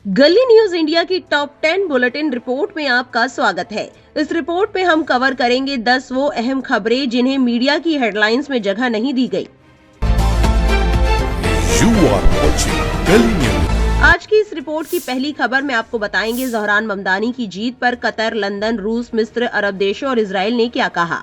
गली news India की top 10 bulletin report में आपका स्वागत है। इस रिपोर्ट में हम कवर करेंगे 10 वो अहम खबरें जिन्हें मीडिया की हेडलाइंस में जगह नहीं दी गई। आज की इस रिपोर्ट की पहली खबर में आपको बताएंगे ज़हरान ममदानी की जीत पर कतर, लंदन, रूस, मिस्र, अरब देशों और इजराइल ने क्या कहा।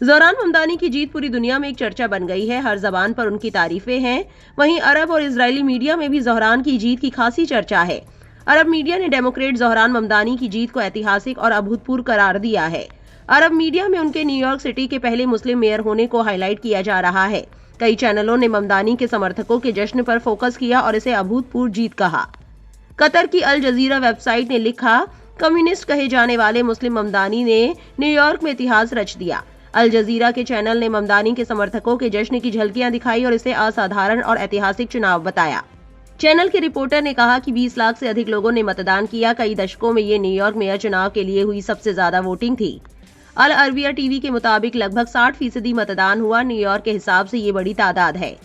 ज़हरान ममदानी की जीत पूरी दुनिया में एक चर्चा बन गई है। हर जबान पर उनकी तारीफें हैं। वहीं अरब और इजरायली मीडिया में भी ज़हरान की जीत की खासी चर्चा है। अरब मीडिया ने डेमोक्रेट ज़हरान ममदानी की जीत को ऐतिहासिक और अभूतपूर्व करार दिया है। अरब मीडिया में उनके न्यूयॉर्क सिटी के पहले मुस्लिम मेयर होने को हाईलाइट किया जा रहा है। कई चैनलों ने ममदानी के समर्थकों के जश्न पर फोकस किया और इसे अभूतपूर्व जीत कहा। कतर की अल जजीरा वेबसाइट ने लिखा, कम्युनिस्ट कहे जाने वाले मुस्लिम ममदानी ने न्यूयॉर्क में इतिहास रच दिया। अल जजीरा के चैनल ने ममदानी के समर्थकों के जश्न की झलकियां दिखाई और इसे असाधारण और ऐतिहासिक चुनाव बताया। चैनल के रिपोर्टर ने कहा कि 20 लाख से अधिक लोगों ने मतदान किया। कई दशकों में ये न्यूयॉर्क मेयर चुनाव के लिए हुई सबसे ज्यादा वोटिंग थी। अल अरबिया टीवी के मुताबिक लगभग 60% मतदान हुआ। न्यूयॉर्क के हिसाब से ये बड़ी तादाद है।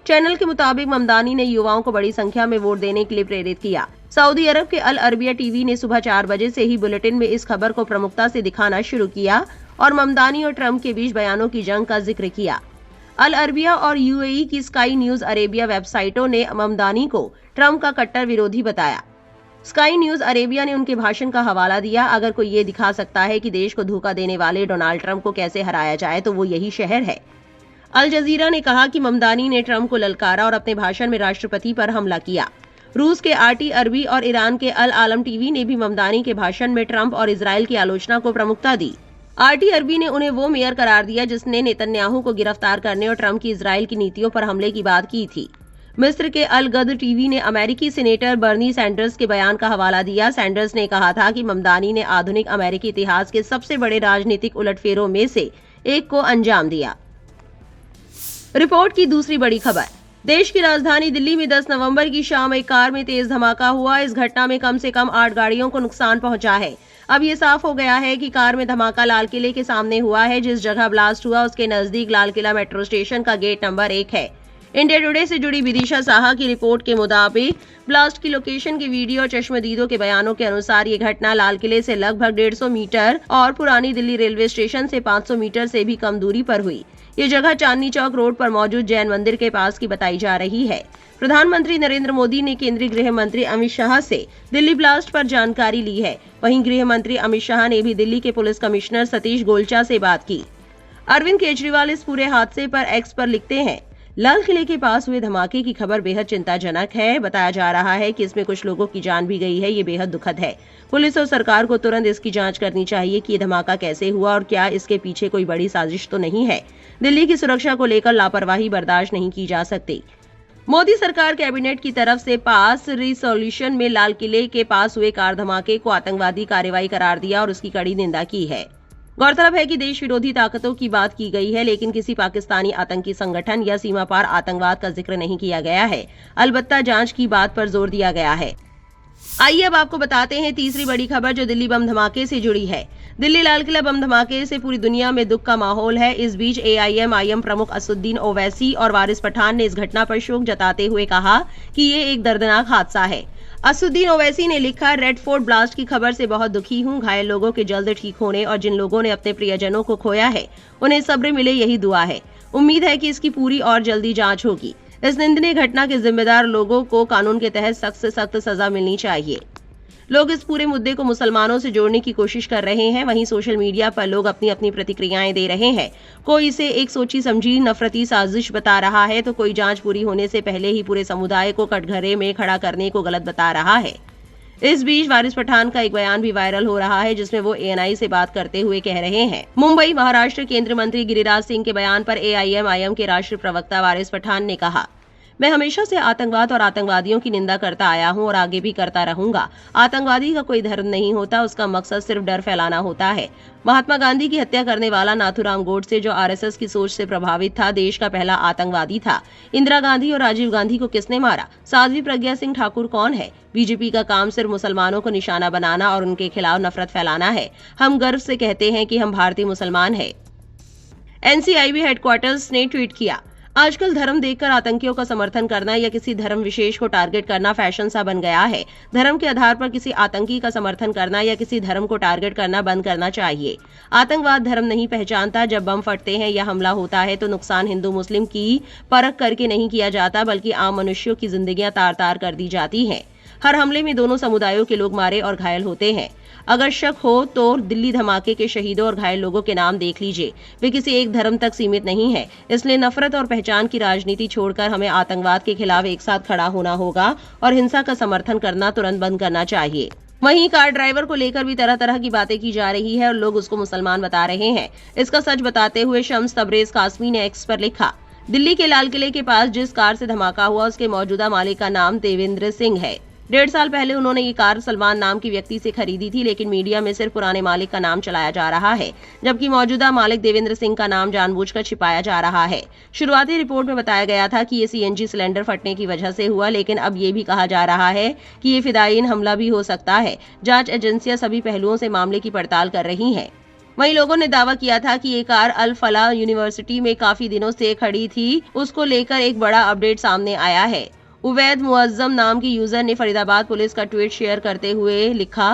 चैनल के मुताबिक ममदानी ने युवाओं को बड़ी संख्या में वोट देने के लिए प्रेरित किया। सऊदी अरब के अल अरबिया टीवी ने सुबह 4 बजे से ही बुलेटिन में इस खबर को प्रमुखता से दिखाना शुरू किया और ममदानी और ट्रंप के बीच बयानों की जंग का जिक्र किया। अल अरबिया और यूएई की स्काई न्यूज अरेबिया वेबसाइटों ने ममदानी को ट्रंप का कट्टर विरोधी बताया। स्काई न्यूज अरेबिया ने उनके भाषण का हवाला दिया, अगर कोई ये दिखा सकता है कि देश को धोखा देने वाले डोनाल्ड ट्रंप को कैसे हराया जाए तो वो यही शहर है। अल जजीरा ने कहा कि ममदानी ने ट्रंप को ललकारा और अपने भाषण में राष्ट्रपति पर हमला किया। रूस के आरटी अरबी और ईरान के अल आलम टीवी ने भी ममदानी के भाषण में ट्रंप और इजराइल की आलोचना को प्रमुखता दी। आरटी अरबी ने उन्हें वो मेयर करार दिया जिसने नेतन्याहू को गिरफ्तार करने और ट्रंप की इजराइल की नीतियों पर हमले की बात की थी। मिस्र के अल गद्र टीवी ने अमेरिकी सीनेटर बर्नी सैंडर्स के बयान का हवाला दिया। सैंडर्स ने कहा था कि ममदानी ने आधुनिक अमेरिकी इतिहास के सबसे बड़े राजनीतिक उलटफेरों में से एक को अंजाम दिया। रिपोर्ट की दूसरी बड़ी खबर, देश की राजधानी दिल्ली में 10 नवंबर की शाम एक कार में तेज धमाका हुआ। इस घटना में कम से कम 8 गाड़ियों को नुकसान पहुंचा है। अब ये साफ हो गया है कि कार में धमाका लाल किले के सामने हुआ है। जिस जगह ब्लास्ट हुआ उसके नजदीक लाल किला मेट्रो स्टेशन का गेट नंबर 1 है। इंडिया टुडे से जुड़ी विदिशा साहा की रिपोर्ट के मुताबिक ब्लास्ट की लोकेशन की वीडियो और चश्मदीदों के बयानों के अनुसार ये घटना लाल किले से लगभग 150 मीटर और पुरानी दिल्ली रेलवे स्टेशन से 500 मीटर से भी कम दूरी पर हुई। ये जगह चांदनी चौक रोड पर मौजूद जैन मंदिर के पास की बताई जा रही है। प्रधानमंत्री नरेंद्र मोदी ने केंद्रीय गृह मंत्री अमित शाह से दिल्ली ब्लास्ट पर जानकारी ली है। वहीं गृह मंत्री अमित शाह ने भी दिल्ली के पुलिस कमिश्नर सतीश गोलचा से बात की। अरविंद केजरीवाल इस पूरे हादसे पर एक्स पर लिखते हैं, लाल किले के पास हुए धमाके की खबर बेहद चिंताजनक है। बताया जा रहा है कि इसमें कुछ लोगों की जान भी गई है। ये बेहद दुखद है। पुलिस और सरकार को तुरंत इसकी जांच करनी चाहिए कि ये धमाका कैसे हुआ और क्या इसके पीछे कोई बड़ी साजिश तो नहीं है। दिल्ली की सुरक्षा को लेकर लापरवाही बर्दाश्त नहीं की जा सकती। मोदी सरकार कैबिनेट की तरफ से पास रिसोल्यूशन में लाल किले के पास हुए कार धमाके को आतंकवादी कार्रवाई करार दिया और उसकी कड़ी निंदा की है। गौरतलब है कि देश विरोधी ताकतों की बात की गई है, लेकिन किसी पाकिस्तानी आतंकी संगठन या सीमा पार आतंकवाद का जिक्र नहीं किया गया है। अलबत्ता जांच की बात पर जोर दिया गया है। आइए अब आपको बताते हैं तीसरी बड़ी खबर जो दिल्ली बम धमाके से जुड़ी है। दिल्ली लाल किला बम धमाके से पूरी दुनिया में दुख का माहौल है। इस बीच AIM प्रमुख असदुद्दीन ओवैसी और वारिस पठान ने इस घटना पर शोक जताते हुए कहा कि ये एक दर्दनाक हादसा है। असदुद्दीन ओवैसी ने लिखा, रेड फोर्ट ब्लास्ट की खबर से बहुत दुखी हूँ। घायल लोगों के जल्द ठीक होने और जिन लोगों ने अपने प्रियजनों को खोया है उन्हें सब्र मिले, यही दुआ है। उम्मीद है कि इसकी पूरी और जल्दी जांच होगी। इस निंदनीय घटना के जिम्मेदार लोगों को कानून के तहत सख्त से सख्त सजा मिलनी चाहिए। लोग इस पूरे मुद्दे को मुसलमानों से जोड़ने की कोशिश कर रहे हैं। वहीं सोशल मीडिया पर लोग अपनी अपनी प्रतिक्रियाएं दे रहे हैं। कोई इसे एक सोची समझी नफरती साजिश बता रहा है तो कोई जांच पूरी होने से पहले ही पूरे समुदाय को कटघरे में खड़ा करने को गलत बता रहा है। इस बीच वारिस पठान का एक बयान भी वायरल हो रहा है जिसमें वो ANI से बात करते हुए कह रहे हैं। मुंबई महाराष्ट्र केंद्रीय मंत्री गिरिराज सिंह के बयान पर AIM के राष्ट्रीय प्रवक्ता वारिस पठान ने कहा, मैं हमेशा से आतंकवाद और आतंकवादियों की निंदा करता आया हूं और आगे भी करता रहूंगा। आतंकवादी का कोई धर्म नहीं होता, उसका मकसद सिर्फ डर फैलाना होता है। महात्मा गांधी की हत्या करने वाला नाथूराम गोडसे जो RSS की सोच से प्रभावित था, देश का पहला आतंकवादी था। इंदिरा गांधी और राजीव गांधी को किसने मारा? साध्वी प्रज्ञा सिंह ठाकुर कौन है? बीजेपी का काम सिर्फ मुसलमानों को निशाना बनाना और उनके खिलाफ नफरत फैलाना है। हम गर्व से कहते हैं कि हम भारतीय मुसलमान हैं। NCIB हेडक्वार्टर्स ने ट्वीट किया, आजकल धर्म देखकर आतंकियों का समर्थन करना या किसी धर्म विशेष को टारगेट करना फैशन सा बन गया है। धर्म के आधार पर किसी आतंकी का समर्थन करना या किसी धर्म को टारगेट करना बंद करना चाहिए। आतंकवाद धर्म नहीं पहचानता। जब बम फटते हैं या हमला होता है तो नुकसान हिंदू मुस्लिम की परख करके नहीं किया जाता, बल्कि आम मनुष्यों की जिंदगियां तार तार कर दी जाती हैं। हर हमले में दोनों समुदायों के लोग मारे और घायल होते हैं। अगर शक हो तो दिल्ली धमाके के शहीदों और घायल लोगों के नाम देख लीजिए। वे किसी एक धर्म तक सीमित नहीं है। इसलिए नफरत और पहचान की राजनीति छोड़कर हमें आतंकवाद के खिलाफ एक साथ खड़ा होना होगा और हिंसा का समर्थन करना तुरंत बंद करना चाहिए। वहीं कार ड्राइवर को लेकर भी तरह तरह की बातें की जा रही है और लोग उसको मुसलमान बता रहे हैं। इसका सच बताते हुए शम्स तबरेज कासमी ने एक्स पर लिखा, दिल्ली के लाल किले के पास जिस कार से धमाका हुआ उसके मौजूदा मालिक का नाम देवेंद्र सिंह है। 1.5 साल पहले उन्होंने ये कार सलमान नाम की व्यक्ति से खरीदी थी, लेकिन मीडिया में सिर्फ पुराने मालिक का नाम चलाया जा रहा है, जबकि मौजूदा मालिक देवेंद्र सिंह का नाम जानबूझकर छिपाया जा रहा है। शुरुआती रिपोर्ट में बताया गया था कि ये सीएनजी सिलेंडर फटने की वजह से हुआ, लेकिन अब ये भी कहा जा रहा है कि ये फिदायीन हमला भी हो सकता है। जांच एजेंसियां सभी पहलुओं से मामले की पड़ताल कर रही हैं। वहीं लोगों ने दावा किया था कि ये कार अल फलाह यूनिवर्सिटी में काफी दिनों से खड़ी थी। उसको लेकर एक बड़ा अपडेट सामने आया है। उवैद मुअज्जम नाम की यूजर ने फरीदाबाद पुलिस का ट्वीट शेयर करते हुए लिखा,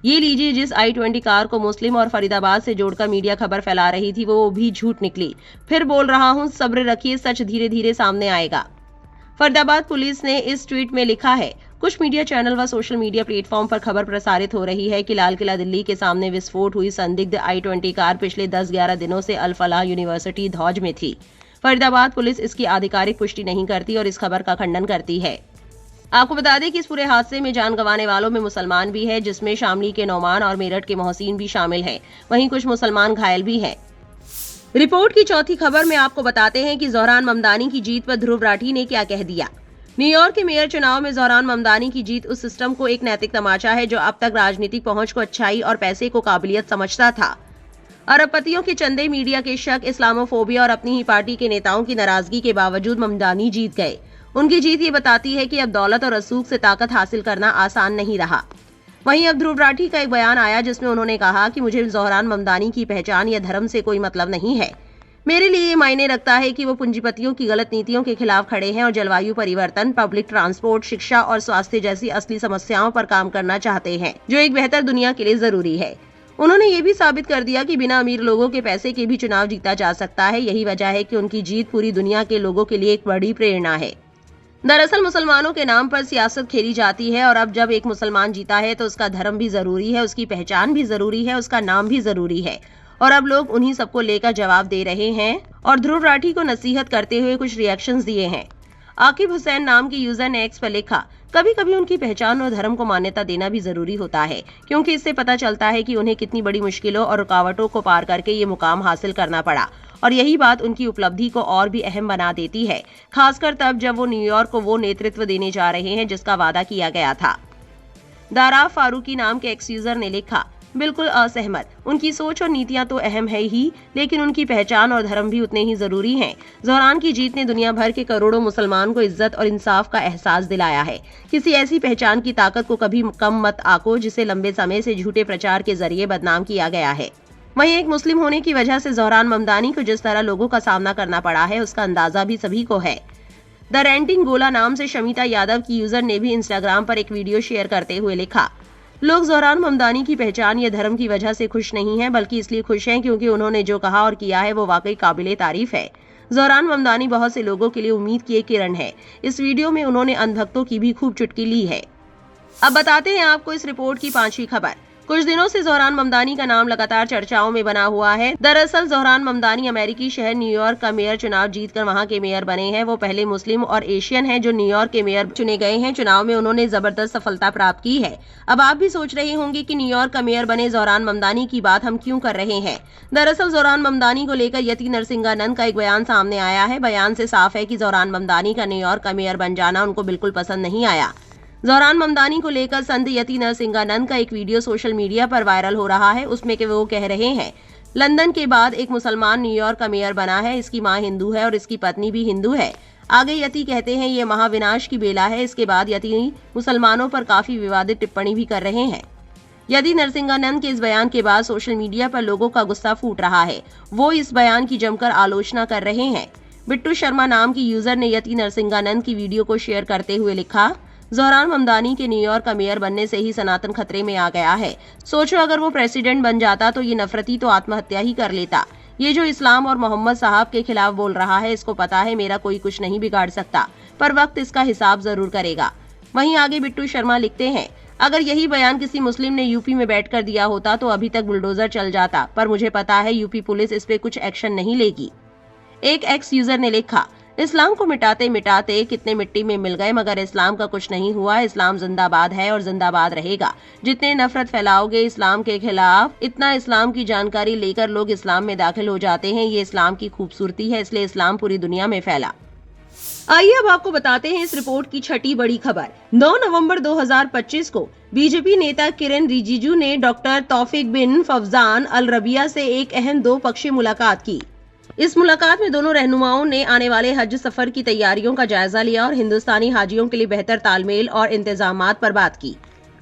ये लीजिए, जिस i20 कार को मुस्लिम और फरीदाबाद से जोड़कर मीडिया खबर फैला रही थी वो भी झूठ निकली। फिर बोल रहा हूँ, सब्र रखिए, सच धीरे धीरे सामने आएगा। फरीदाबाद पुलिस ने इस ट्वीट में लिखा है, कुछ मीडिया चैनल व सोशल मीडिया प्लेटफॉर्म पर खबर प्रसारित हो रही है कि लाल किला दिल्ली के सामने विस्फोट हुई संदिग्ध i20 कार पिछले 10-11 दिनों से अल फलाह यूनिवर्सिटी धौज में थी। फरीदाबाद पुलिस इसकी आधिकारिक पुष्टि नहीं करती और इस खबर का खंडन करती है। आपको बता दें कि इस पूरे हादसे में जान गंवाने वालों में मुसलमान भी है, जिसमें शामली के नौमान और मेरठ के मोहसिन भी शामिल हैं। वहीं कुछ मुसलमान घायल भी हैं। रिपोर्ट की चौथी खबर में आपको बताते हैं कि ज़ोहरान ममदानी की जीत पर ध्रुव राठी ने क्या कह दिया। न्यूयॉर्क के मेयर चुनाव में ज़ोहरान ममदानी की जीत उस सिस्टम को एक नैतिक तमाचा है जो अब तक राजनीतिक पहुंच को अच्छाई और पैसे को काबिलियत समझता था। अरबपतियों के चंदे, मीडिया के शक, इस्लामोफोबिया और अपनी ही पार्टी के नेताओं की नाराजगी के बावजूद ममदानी जीत गए। उनकी जीत ये बताती है कि अब दौलत और रसूख से ताकत हासिल करना आसान नहीं रहा। वहीं अब ध्रुव राठी का एक बयान आया जिसमें उन्होंने कहा कि मुझे ज़ोहरान ममदानी की पहचान या धर्म से कोई मतलब नहीं है। मेरे लिए ये मायने रखता है कि वो पूंजीपतियों की गलत नीतियों के खिलाफ खड़े हैं और जलवायु परिवर्तन, पब्लिक ट्रांसपोर्ट, शिक्षा और स्वास्थ्य जैसी असली समस्याओं पर काम करना चाहते हैं, जो एक बेहतर दुनिया के लिए जरूरी है। उन्होंने ये भी साबित कर दिया कि बिना अमीर लोगों के पैसे के भी चुनाव जीता जा सकता है। यही वजह है कि उनकी जीत पूरी दुनिया के लोगों के लिए एक बड़ी प्रेरणा है। दरअसल मुसलमानों के नाम पर सियासत खेली जाती है और अब जब एक मुसलमान जीता है तो उसका धर्म भी जरूरी है, उसकी पहचान भी जरूरी है, उसका नाम भी जरूरी है। और अब लोग उन्हीं सबको लेकर जवाब दे रहे हैं और ध्रुव राठी को नसीहत करते हुए कुछ रिएक्शंस दिए हैं। आकिब हुसैन नाम की यूजर ने एक्स पर लिखा, कभी कभी उनकी पहचान और धर्म को मान्यता देना भी जरूरी होता है, क्योंकि इससे पता चलता है कि उन्हें कितनी बड़ी मुश्किलों और रुकावटों को पार करके ये मुकाम हासिल करना पड़ा। और यही बात उनकी उपलब्धि को और भी अहम बना देती है, खासकर तब जब वो न्यूयॉर्क को वो नेतृत्व देने जा रहे हैं जिसका वादा किया गया था। दारा फारूकी नाम के एक्स यूजर ने लिखा, बिल्कुल असहमत। उनकी सोच और नीतियां तो अहम है ही, लेकिन उनकी पहचान और धर्म भी उतने ही जरूरी हैं। ज़ोहरान की जीत ने दुनिया भर के करोड़ों मुसलमान को इज्जत और इंसाफ का एहसास दिलाया है। किसी ऐसी पहचान की ताकत को कभी कम मत आको जिसे लंबे समय से झूठे प्रचार के जरिए बदनाम किया गया है। वहीं एक मुस्लिम होने की वजह से ज़ोहरान ममदानी को जिस तरह लोगों का सामना करना पड़ा है उसका अंदाजा भी सभी को है। द रेंटिंग गोला नाम से शमिता यादव की यूजर ने भी इंस्टाग्राम पर एक वीडियो शेयर करते हुए लिखा, लोग ज़ोहरान ममदानी की पहचान या धर्म की वजह से खुश नहीं हैं, बल्कि इसलिए खुश हैं क्योंकि उन्होंने जो कहा और किया है वो वाकई काबिले तारीफ है। ज़ोहरान ममदानी बहुत से लोगों के लिए उम्मीद की एक किरण है। इस वीडियो में उन्होंने अंधभक्तों की भी खूब चुटकी ली है। अब बताते हैं आपको इस रिपोर्ट की पांचवी खबर। कुछ दिनों से ज़ोहरान ममदानी का नाम लगातार चर्चाओं में बना हुआ है। दरअसल ज़ोहरान ममदानी अमेरिकी शहर न्यूयॉर्क का मेयर चुनाव जीतकर वहां के मेयर बने हैं। वो पहले मुस्लिम और एशियन हैं जो न्यूयॉर्क के मेयर चुने गए हैं। चुनाव में उन्होंने जबरदस्त सफलता प्राप्त की है। अब आप भी सोच रहे होंगे कि न्यूयॉर्क का मेयर बने ज़ोहरान ममदानी की बात हम क्यों कर रहे हैं। दरअसल ज़ोहरान ममदानी को लेकर यति नरसिंहानंद का एक बयान सामने आया है। बयान से साफ है कि ज़ोहरान ममदानी का न्यूयॉर्क का मेयर बन जाना उनको बिल्कुल पसंद नहीं आया। ज़ोहरान ममदानी को लेकर संत यति नरसिंहानंद का एक वीडियो सोशल मीडिया पर वायरल हो रहा है। उसमें कि वो कह रहे हैं, लंदन के बाद एक मुसलमान न्यूयॉर्क का मेयर बना है। इसकी मां हिंदू है और इसकी पत्नी भी हिंदू है। आगे यति कहते हैं, ये महाविनाश की बेला है। इसके बाद यति मुसलमानों पर काफी विवादित टिप्पणी भी कर रहे हैं। यति नरसिंहानंद के इस बयान के बाद सोशल मीडिया पर लोगों का गुस्सा फूट रहा है। वो इस बयान की जमकर आलोचना कर रहे हैं। बिट्टू शर्मा नाम की यूजर ने यति नरसिंहानंद की वीडियो को शेयर करते हुए लिखा, ज़ोहरान ममदानी के न्यूयॉर्क का मेयर बनने से ही सनातन खतरे में आ गया है। सोचो अगर वो प्रेसिडेंट बन जाता तो ये नफरती तो आत्महत्या ही कर लेता। ये जो इस्लाम और मोहम्मद साहब के खिलाफ बोल रहा है, इसको पता है मेरा कोई कुछ नहीं बिगाड़ सकता, पर वक्त इसका हिसाब जरूर करेगा। वहीं आगे बिट्टू शर्मा लिखते हैं, अगर यही बयान किसी मुस्लिम ने यूपी में बैठकर दिया होता तो अभी तक बुलडोजर चल जाता, पर मुझे पता है यूपी पुलिस इस पे कुछ एक्शन नहीं लेगी। एक एक्स यूजर ने लिखा, इस्लाम को मिटाते मिटाते कितने मिट्टी में मिल गए, मगर इस्लाम का कुछ नहीं हुआ। इस्लाम जिंदाबाद है और जिंदाबाद रहेगा। जितने नफरत फैलाओगे इस्लाम के खिलाफ, इतना इस्लाम की जानकारी लेकर लोग इस्लाम में दाखिल हो जाते हैं। ये इस्लाम की खूबसूरती है, इसलिए इस्लाम पूरी दुनिया में फैला। आइए अब आपको बताते हैं इस रिपोर्ट की छठी बड़ी खबर। 9 नवंबर 2025 को बीजेपी नेता किरेन रिजिजू ने डॉक्टर तौफीक बिन फौजान अल रबिया से एक अहम 2-पक्षीय मुलाकात की। इस मुलाकात में दोनों रहनुमाओं ने आने वाले हज सफर की तैयारियों का जायजा लिया और हिंदुस्तानी हाजियों के लिए बेहतर तालमेल और इंतजामात पर बात की।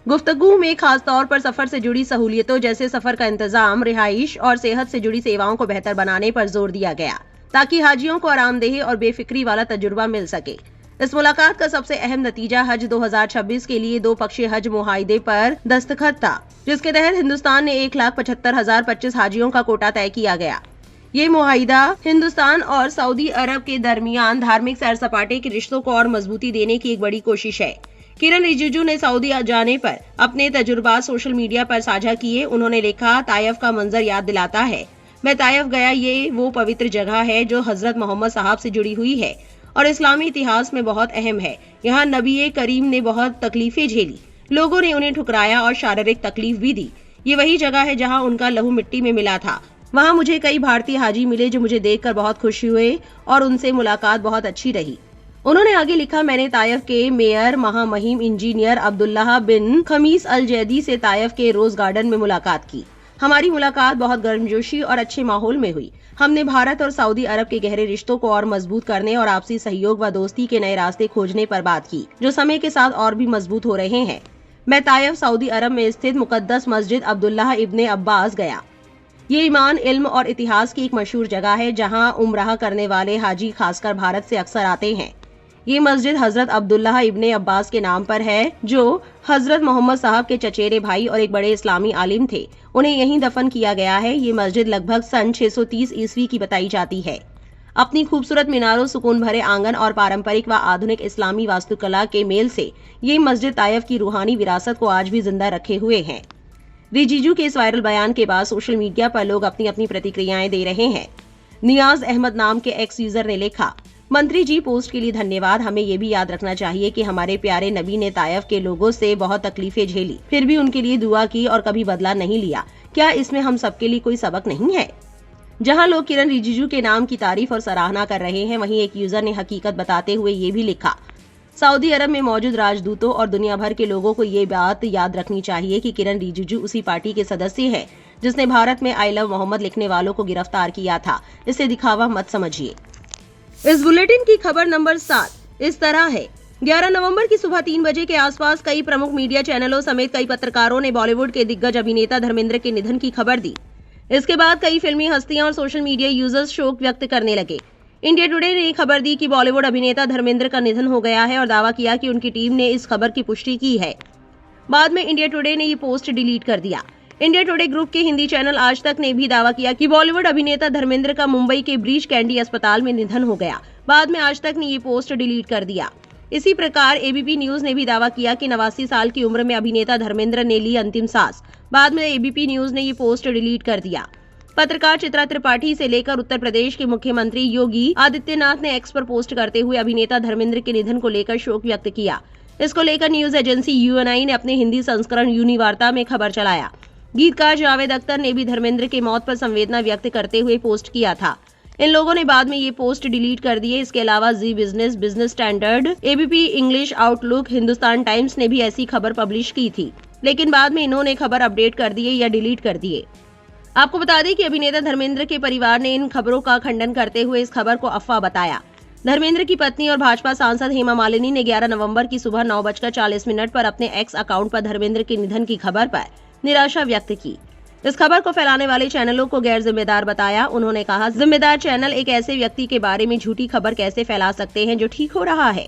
गुफ्तगू में खास तौर पर सफर से जुड़ी सहूलियतों जैसे सफर का इंतजाम, रिहाइश और सेहत से जुड़ी सेवाओं को बेहतर बनाने पर जोर दिया गया, ताकि हाजियों को आरामदेह और बेफिक्री वाला तजुर्बा मिल सके। इस मुलाकात का सबसे अहम नतीजा हज 2026 के लिए 2-पक्षीय हज मुआहिदे पर दस्तखत था, जिसके तहत हिंदुस्तान ने 1,75,025 हाजियों का कोटा तय किया गया। ये मुआहिदा हिंदुस्तान और सऊदी अरब के दरमियान धार्मिक सैर सपाटे के रिश्तों को और मजबूती देने की एक बड़ी कोशिश है। किरेन रिजिजू ने सऊदी जाने पर अपने तजुर्बात सोशल मीडिया पर साझा किए। उन्होंने लिखा, ताइफ का मंजर याद दिलाता है, मैं ताइफ गया। ये वो पवित्र जगह है जो हजरत मोहम्मद साहब से जुड़ी हुई है और इस्लामी इतिहास में बहुत अहम है। यहाँ नबी करीम ने बहुत तकलीफें झेली, लोगों ने उन्हें ठुकराया और शारीरिक तकलीफ भी दी। ये वही जगह है जहाँ उनका लहू मिट्टी में मिला था। वहाँ मुझे कई भारतीय हाजी मिले जो मुझे देखकर बहुत खुश हुए और उनसे मुलाकात बहुत अच्छी रही। उन्होंने आगे लिखा, मैंने ताइफ के मेयर महामहिम इंजीनियर अब्दुल्लाह बिन खमीस अल जैदी से ताइफ के रोज गार्डन में मुलाकात की। हमारी मुलाकात बहुत गर्मजोशी और अच्छे माहौल में हुई। हमने भारत और सऊदी अरब के गहरे रिश्तों को और मजबूत करने और आपसी सहयोग व दोस्ती के नए रास्ते खोजने पर बात की, जो समय के साथ और भी मजबूत हो रहे हैं। मैं ताइफ सऊदी अरब में स्थित मुकद्दस मस्जिद अब्दुल्लाह इब्ने अब्बास गया। ये ईमान, इल्म और इतिहास की एक मशहूर जगह है जहां उम्राह करने वाले हाजी खासकर भारत से अक्सर आते हैं। ये मस्जिद हजरत अब्दुल्लाह इब्ने अब्बास के नाम पर है, जो हजरत मोहम्मद साहब के चचेरे भाई और एक बड़े इस्लामी आलिम थे। उन्हें यहीं दफन किया गया है। ये मस्जिद लगभग सन 630 ईस्वी की बताई जाती है। अपनी खूबसूरत मीनारों, सुकून भरे आंगन और पारंपरिक व आधुनिक इस्लामी वास्तुकला के मेल से ये मस्जिद ताइफ की रूहानी विरासत को आज भी जिंदा रखे हुए है। रिजिजू के इस वायरल बयान के बाद सोशल मीडिया पर लोग अपनी अपनी प्रतिक्रियाएं दे रहे हैं। नियाज अहमद नाम के एक्स यूजर ने लिखा, मंत्री जी पोस्ट के लिए धन्यवाद। हमें ये भी याद रखना चाहिए कि हमारे प्यारे नबी ने ताइफ के लोगों से बहुत तकलीफें झेली, फिर भी उनके लिए दुआ की और कभी बदला नहीं लिया। क्या इसमें हम सबके लिए कोई सबक नहीं है? जहां लोग किरेन रिजिजू के नाम की तारीफ और सराहना कर रहे हैं, वहीं एक यूजर ने हकीकत बताते हुए ये भी लिखा, सऊदी अरब में मौजूद राजदूतों और दुनिया भर के लोगों को ये बात याद रखनी चाहिए कि किरेन रिजिजू उसी पार्टी के सदस्य है जिसने भारत में आई लव मोहम्मद लिखने वालों को गिरफ्तार किया था। इसे दिखावा मत समझिए। इस बुलेटिन की खबर नंबर 7 इस तरह है। 11 नवंबर की सुबह 3 बजे के आसपास कई प्रमुख मीडिया चैनलों समेत कई पत्रकारों ने बॉलीवुड के दिग्गज अभिनेता धर्मेंद्र के निधन की खबर दी। इसके बाद कई फिल्मी हस्तियां और सोशल मीडिया यूजर्स शोक व्यक्त करने लगे। इंडिया टुडे ने खबर दी कि बॉलीवुड अभिनेता धर्मेंद्र का निधन हो गया है और दावा किया कि उनकी टीम ने इस खबर की पुष्टि की है। बाद में इंडिया टुडे ने ये पोस्ट डिलीट कर दिया। इंडिया टुडे ग्रुप के हिंदी चैनल आज तक ने भी दावा किया कि बॉलीवुड अभिनेता धर्मेंद्र का मुंबई के ब्रीच कैंडी अस्पताल में निधन हो गया। बाद में आज तक ने ये पोस्ट डिलीट कर दिया। इसी प्रकार एबीपी न्यूज ने भी दावा किया कि 89 साल की उम्र में अभिनेता धर्मेंद्र ने ली अंतिम सांस। बाद में एबीपी न्यूज ने ये पोस्ट डिलीट कर दिया। पत्रकार चित्रा त्रिपाठी से लेकर उत्तर प्रदेश के मुख्यमंत्री योगी आदित्यनाथ ने एक्स पर पोस्ट करते हुए अभिनेता धर्मेंद्र के निधन को लेकर शोक व्यक्त किया। इसको लेकर न्यूज एजेंसी यूएनआई ने अपने हिंदी संस्करण यूनिवार्ता में खबर चलाया। गीतकार जावेद अख्तर ने भी धर्मेंद्र के मौत पर संवेदना व्यक्त करते हुए पोस्ट किया था। इन लोगों ने बाद में ये पोस्ट डिलीट कर दिए। इसके अलावा Zee business, business standard, ABP English, Outlook, Hindustan times ने भी ऐसी खबर पब्लिश की थी, लेकिन बाद में इन्होंने खबर अपडेट कर दिए या डिलीट कर दिए। आपको बता दें कि अभिनेता धर्मेंद्र के परिवार ने इन खबरों का खंडन करते हुए इस खबर को अफवाह बताया। धर्मेंद्र की पत्नी और भाजपा सांसद हेमा मालिनी ने 11 नवंबर की सुबह 9:40 पर अपने एक्स अकाउंट पर धर्मेंद्र के निधन की खबर पर निराशा व्यक्त की। इस खबर को फैलाने वाले चैनलों को गैर जिम्मेदार बताया। उन्होंने कहा, जिम्मेदार चैनल एक ऐसे व्यक्ति के बारे में झूठी खबर कैसे फैला सकते हैं जो ठीक हो रहा है।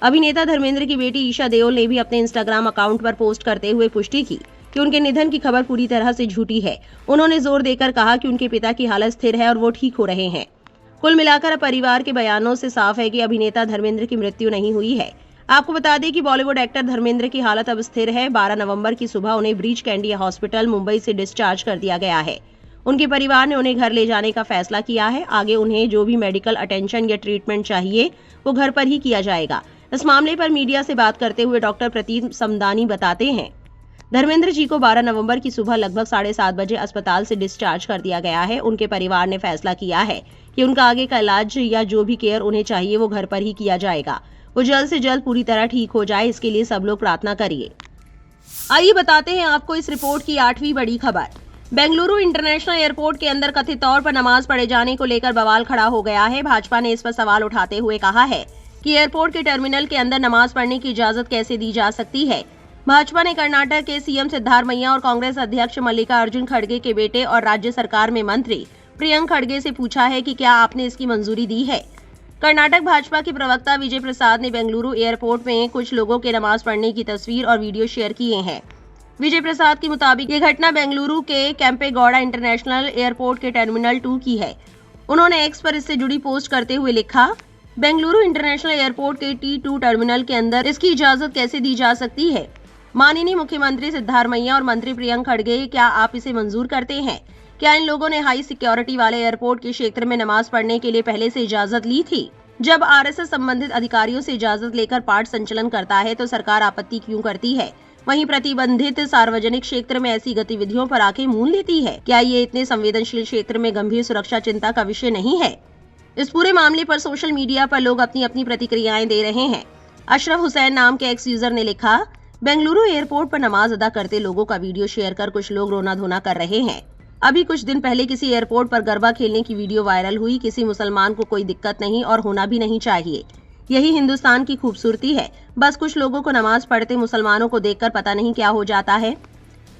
अभिनेता धर्मेंद्र की बेटी ईशा देओल ने भी अपने इंस्टाग्राम अकाउंट पर पोस्ट करते हुए पुष्टि की कि उनके निधन की खबर पूरी तरह से झूठी है। उन्होंने जोर देकर कहा कि उनके पिता की हालत स्थिर है और वो ठीक हो रहे हैं। कुल मिलाकर परिवार के बयानों से साफ है कि अभिनेता धर्मेंद्र की मृत्यु नहीं हुई है। आपको बता दें कि बॉलीवुड एक्टर धर्मेंद्र की हालत अब स्थिर है। 12 नवंबर की सुबह उन्हें ब्रीच कैंडी हॉस्पिटल मुंबई से डिस्चार्ज कर दिया गया है। उनके परिवार ने उन्हें घर ले जाने का फैसला किया है। आगे उन्हें जो भी मेडिकल अटेंशन या ट्रीटमेंट चाहिए वो घर पर ही किया जाएगा। इस मामले पर मीडिया से बात करते हुए डॉक्टर प्रतीक समदानी बताते हैं, धर्मेंद्र जी को 12 नवंबर की सुबह लगभग 7:30 बजे अस्पताल से डिस्चार्ज कर दिया गया है। उनके परिवार ने फैसला किया है कि उनका आगे का इलाज या जो भी केयर उन्हें चाहिए वो घर पर ही किया जाएगा। वो जल्द से जल्द पूरी तरह ठीक हो जाए, इसके लिए सब लोग प्रार्थना करिए। आइए बताते हैं आपको इस रिपोर्ट की 8वीं बड़ी खबर। बेंगलुरु इंटरनेशनल एयरपोर्ट के अंदर कथित तौर पर नमाज पढ़े जाने को लेकर बवाल खड़ा हो गया है। भाजपा ने इस पर सवाल उठाते हुए कहा है कि एयरपोर्ट के टर्मिनल के अंदर नमाज पढ़ने की इजाजत कैसे दी जा सकती है। भाजपा ने कर्नाटक के सीएम सिद्धारमैया और कांग्रेस अध्यक्ष मल्लिकार्जुन खड़गे के बेटे और राज्य सरकार में मंत्री प्रियंक खड़गे से पूछा है कि क्या आपने इसकी मंजूरी दी है। कर्नाटक भाजपा के प्रवक्ता विजय प्रसाद ने बेंगलुरु एयरपोर्ट में कुछ लोगों के नमाज पढ़ने की तस्वीर और वीडियो शेयर किए हैं। विजय प्रसाद के मुताबिक ये घटना बेंगलुरु के केम्पेगौड़ा इंटरनेशनल एयरपोर्ट के टर्मिनल 2 की है। उन्होंने एक्स पर इससे जुड़ी पोस्ट करते हुए लिखा, बेंगलुरु इंटरनेशनल एयरपोर्ट के T2 टर्मिनल के अंदर इसकी इजाजत कैसे दी जा सकती है। माननीय मुख्यमंत्री सिद्धारमैया और मंत्री प्रियंक खड़गे, क्या आप इसे मंजूर करते हैं? क्या इन लोगों ने हाई सिक्योरिटी वाले एयरपोर्ट के क्षेत्र में नमाज पढ़ने के लिए पहले से इजाजत ली थी? जब आरएसएस संबंधित अधिकारियों से इजाजत लेकर पाठ संचलन करता है तो सरकार आपत्ति क्यों करती है? वहीं प्रतिबंधित सार्वजनिक क्षेत्र में ऐसी गतिविधियों पर आंखें मूंद लेती है। क्या ये इतने संवेदनशील क्षेत्र में गंभीर सुरक्षा चिंता का विषय नहीं है? इस पूरे मामले पर सोशल मीडिया पर लोग अपनी अपनी प्रतिक्रियाएं दे रहे हैं। अशरफ हुसैन नाम के एक्स यूजर ने लिखा, बेंगलुरु एयरपोर्ट पर नमाज अदा करते लोगों का वीडियो शेयर कर कुछ लोग रोना धोना कर रहे हैं। अभी कुछ दिन पहले किसी एयरपोर्ट पर गरबा खेलने की वीडियो वायरल हुई। किसी मुसलमान को कोई दिक्कत नहीं और होना भी नहीं चाहिए। यही हिंदुस्तान की खूबसूरती है। बस कुछ लोगों को नमाज पढ़ते मुसलमानों को देखकर पता नहीं क्या हो जाता है।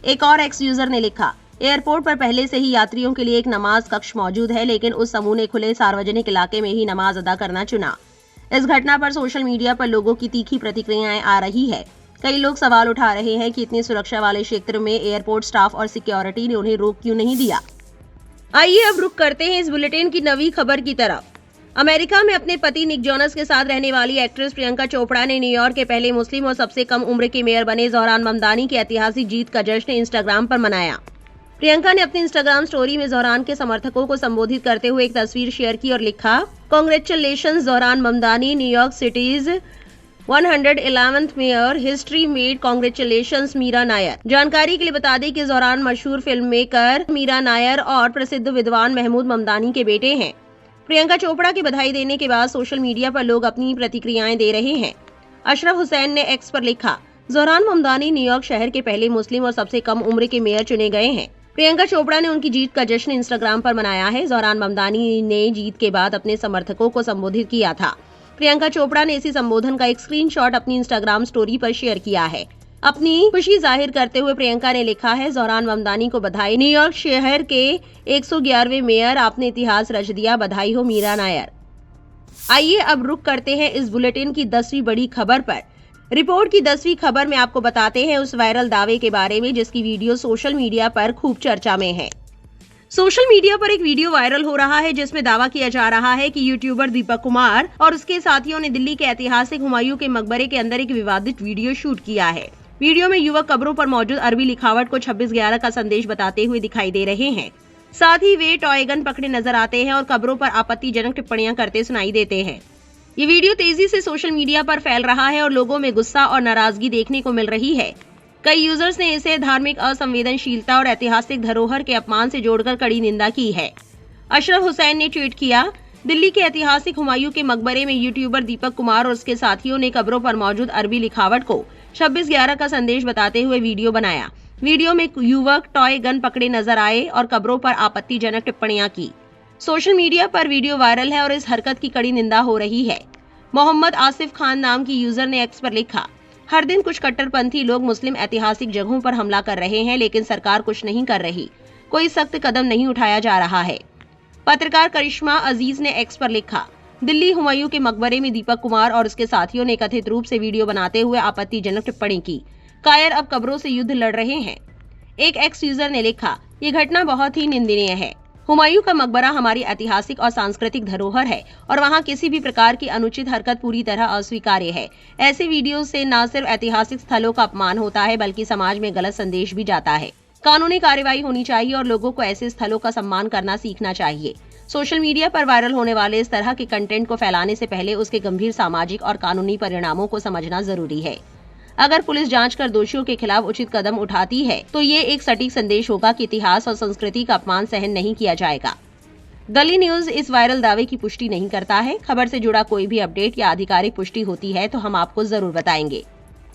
एक और एक्स यूजर ने लिखा, एयरपोर्ट पर पहले से ही यात्रियों के लिए एक नमाज कक्ष मौजूद है, लेकिन उस समूह ने खुले सार्वजनिक इलाके में ही नमाज अदा करना चुना। इस घटना पर सोशल मीडिया पर लोगों की तीखी प्रतिक्रियाएं आ रही है। कई लोग सवाल उठा रहे हैं कि इतनी सुरक्षा वाले क्षेत्र में एयरपोर्ट स्टाफ और सिक्योरिटी ने उन्हें रोक क्यों नहीं दिया। आइए अब रुक करते हैं इस बुलेटिन की नवी खबर की तरफ। अमेरिका में अपने पति निक जोनस के साथ रहने वाली एक्ट्रेस प्रियंका चोपड़ा ने न्यूयॉर्क के पहले मुस्लिम और सबसे कम उम्र के मेयर बने ज़ोहरान ममदानी की ऐतिहासिक जीत का जश्न इंस्टाग्राम पर मनाया। प्रियंका ने अपनी इंस्टाग्राम स्टोरी में ज़ोहरान के समर्थकों को संबोधित करते हुए एक तस्वीर शेयर की और लिखा, congratulations Zohran Mamdani, New York city's 111th mayor, history made, congratulations Mira Nair. जानकारी के लिए बता दें कि ज़ोहरान मशहूर फिल्म मेकर मीरा नायर और प्रसिद्ध विद्वान महमूद ममदानी के बेटे हैं। प्रियंका चोपड़ा की बधाई देने के बाद सोशल मीडिया पर लोग अपनी प्रतिक्रियाएं दे रहे हैं। अशरफ हुसैन ने एक्स पर लिखा, ज़ोहरान ममदानी न्यूयॉर्क शहर के पहले मुस्लिम और सबसे कम उम्र के मेयर चुने गए हैं। प्रियंका चोपड़ा ने उनकी जीत का जश्न इंस्टाग्राम पर मनाया है। ज़ोहरान ममदानी ने जीत के बाद अपने समर्थकों को संबोधित किया था। प्रियंका चोपड़ा ने इसी संबोधन का एक स्क्रीनशॉट अपनी इंस्टाग्राम स्टोरी पर शेयर किया है। अपनी खुशी जाहिर करते हुए प्रियंका ने लिखा है, ज़ोहरान ममदानी को बधाई, न्यूयॉर्क शहर के 111वें मेयर, आपने इतिहास रच दिया, बधाई हो मीरा नायर। आइए अब रुक करते हैं इस बुलेटिन की 10वीं बड़ी खबर पर। रिपोर्ट की 10वीं खबर में आपको बताते हैं उस वायरल दावे के बारे में जिसकी वीडियो सोशल मीडिया पर खूब चर्चा में है। सोशल मीडिया पर एक वीडियो वायरल हो रहा है जिसमें दावा किया जा रहा है कि यूट्यूबर दीपक कुमार और उसके साथियों ने दिल्ली के ऐतिहासिक हुमायूं के मकबरे के अंदर एक विवादित वीडियो शूट किया है। वीडियो में युवक कब्रों पर मौजूद अरबी लिखावट को 26/11 का संदेश बताते हुए दिखाई दे रहे हैं। साथ ही वे टॉय गन पकड़े नजर आते हैं और कब्रों पर आपत्तिजनक टिप्पणियां करते सुनाई देते हैं। ये वीडियो तेजी से सोशल मीडिया पर फैल रहा है और लोगों में गुस्सा और नाराजगी देखने को मिल रही है। कई यूजर्स ने इसे धार्मिक असंवेदनशीलता और ऐतिहासिक धरोहर के अपमान से जोड़कर कड़ी निंदा की है। अशरफ हुसैन ने ट्वीट किया, दिल्ली के ऐतिहासिक हुमायूं के मकबरे में यूट्यूबर दीपक कुमार और उसके साथियों ने कब्रों पर मौजूद अरबी लिखावट को 26/11 का संदेश बताते हुए वीडियो बनाया। वीडियो में युवक टॉय गन पकड़े नजर आए और कब्रों पर आपत्तिजनक टिप्पणियां की। सोशल मीडिया पर वीडियो वायरल है और इस हरकत की कड़ी निंदा हो रही है। मोहम्मद आसिफ खान नाम की यूजर ने एक्स पर लिखा, हर दिन कुछ कट्टरपंथी लोग मुस्लिम ऐतिहासिक जगहों पर हमला कर रहे हैं लेकिन सरकार कुछ नहीं कर रही। कोई सख्त कदम नहीं उठाया जा रहा है। पत्रकार करिश्मा अजीज ने एक्स पर लिखा, दिल्ली हुमायूं के मकबरे में दीपक कुमार और उसके साथियों ने कथित रूप से वीडियो बनाते हुए आपत्तिजनक टिप्पणी की। कायर अब कब्रों से युद्ध लड़ रहे हैं। एक एक्स यूजर ने लिखा, ये घटना बहुत ही निंदनीय है। हुमायूं का मकबरा हमारी ऐतिहासिक और सांस्कृतिक धरोहर है और वहां किसी भी प्रकार की अनुचित हरकत पूरी तरह अस्वीकार्य है। ऐसे वीडियो से न सिर्फ ऐतिहासिक स्थलों का अपमान होता है बल्कि समाज में गलत संदेश भी जाता है। कानूनी कार्रवाई होनी चाहिए और लोगों को ऐसे स्थलों का सम्मान करना सीखना चाहिए। सोशल मीडिया पर वायरल होने वाले इस तरह के कंटेंट को फैलाने से पहले उसके गंभीर सामाजिक और कानूनी परिणामों को समझना जरूरी है। अगर पुलिस जांच कर दोषियों के खिलाफ उचित कदम उठाती है तो ये एक सटीक संदेश होगा कि इतिहास और संस्कृति का अपमान सहन नहीं किया जाएगा। गली न्यूज इस वायरल दावे की पुष्टि नहीं करता है। खबर से जुड़ा कोई भी अपडेट या आधिकारिक पुष्टि होती है तो हम आपको जरूर बताएंगे।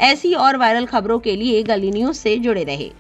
ऐसी और वायरल खबरों के लिए गली न्यूज से जुड़े रहे।